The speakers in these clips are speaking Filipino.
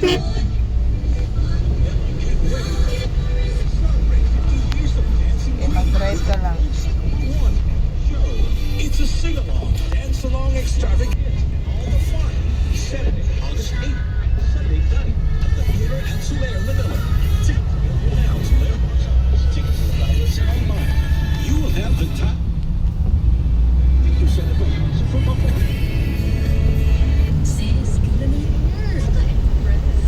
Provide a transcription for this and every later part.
Okay, mag-drive ka lang. It's a sing-along, dance-along extravaganza. All the fun. Saturday, August 8th, Sunday night at the Theater at Solaire, Manila. Tickets available now. Solaire Box Office. Tickets are available online. You will have the time. You said it from a point. Sis, ganda na yung hair.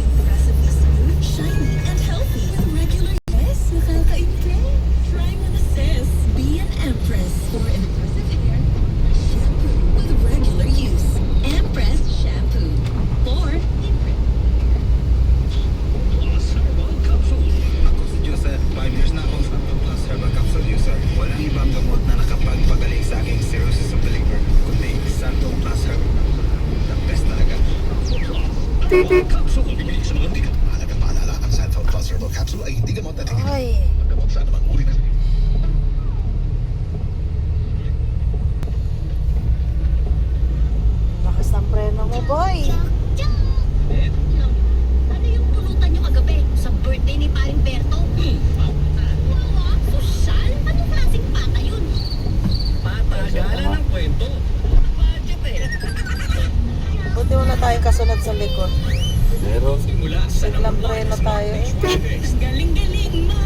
Impressive na smooth, shiny, and healthy. With regular yes, nakaka-impress. Try mo na sis. Be an Empress for impressive hair. Shampoo with regular use. Empress Shampoo. For Plus Herbal Capsule. Ako si Joseph, 5 years na akong Santo Plus Herbal Capsule user. Walang ibang gamot na nakapagpagaling sa aking cirrhosis of the liver, kundi Santo Plus Herbal Capsule. The best talaga. Herbal Capsule. Bibili sa mga tikat. Mahalagang paalala, ang Sanfil Plus Herbal Capsule ay hindi gamot na tingin. Ay, Gamot sa anumang uri ng lakas ng preno mo, boy. ano yung pulutan nyo kagabi sa birthday ni Paring Berto? Wow, social? Anong klaseng pata yun? Patagalan ng kwento. Budget eh. Buti wala tayong kasunod sa likod. Pero, Simula sa Biglang preno tayo eh. Galing-galing mo.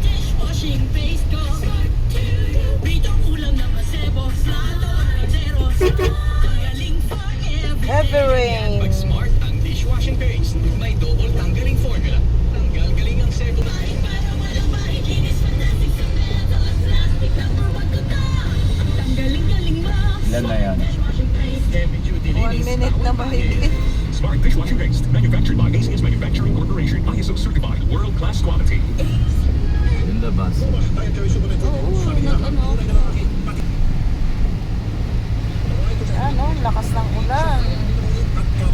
Dishwashing paste ko. Dito ulam na masebo. Plato, zero. Galing forever. Heavy rain. Pag smart ang dishwashing paste, may double tanggaling formula. Tanggal-galing ang sebo. Para walang makikinis, fantastic sa metal. Plastic number 1 ko to. Ang galing-galing mo. ilan na yan? Dishwashing paste. Heavy duty 1 linis. minute na mahigit. Smart dishwashing paste, manufactured by ACS Manufacturing Corporation, ISO certified, world-class quality. Yung labas. Ano, lakas ng ulan.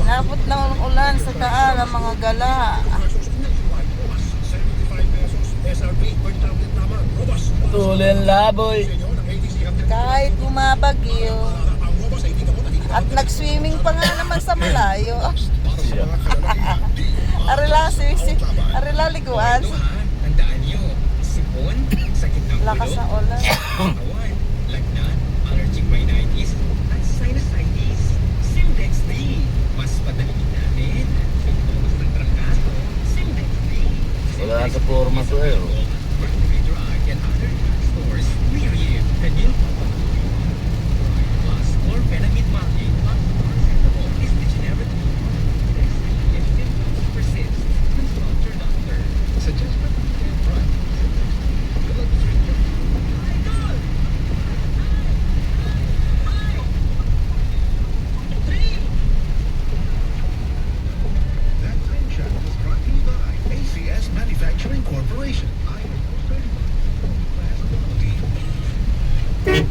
Nabot na ng ulan sa daan ang mga gala. Tuloy laboy. Kahit bumabagyo. At nag-swimming pa nga naman sa malayo. Arila liguan. Tandaan niyo, sipon, sakit ng Lakas ng ulan. kawan, lagnat, allergic rhinitis, at sinusitis. Sildex D. Mas padaliin natin ang sintomas ng trangkaso. Sildex D. Wala sa forma to eh. Mercury Drug and other drugstores near you. Kanyang plus chlorphenamide marking plus paracetamol is the generic. If symptoms persist, consult your doctor. Suggested right. Blood sugar. Idol! That time check was brought to you by ACS Manufacturing Corporation. Check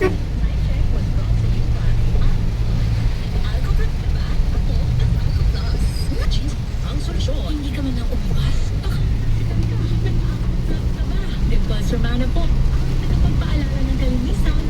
was brought to you by Alcoprat ba? Ako at Alcoplas. Jeez, ang solusyon. Hindi ka man lang umiwas. Nag-Alcoplas na ba? Diba, Sir Mana po? Ang tagapagpaalala ng kalinisan.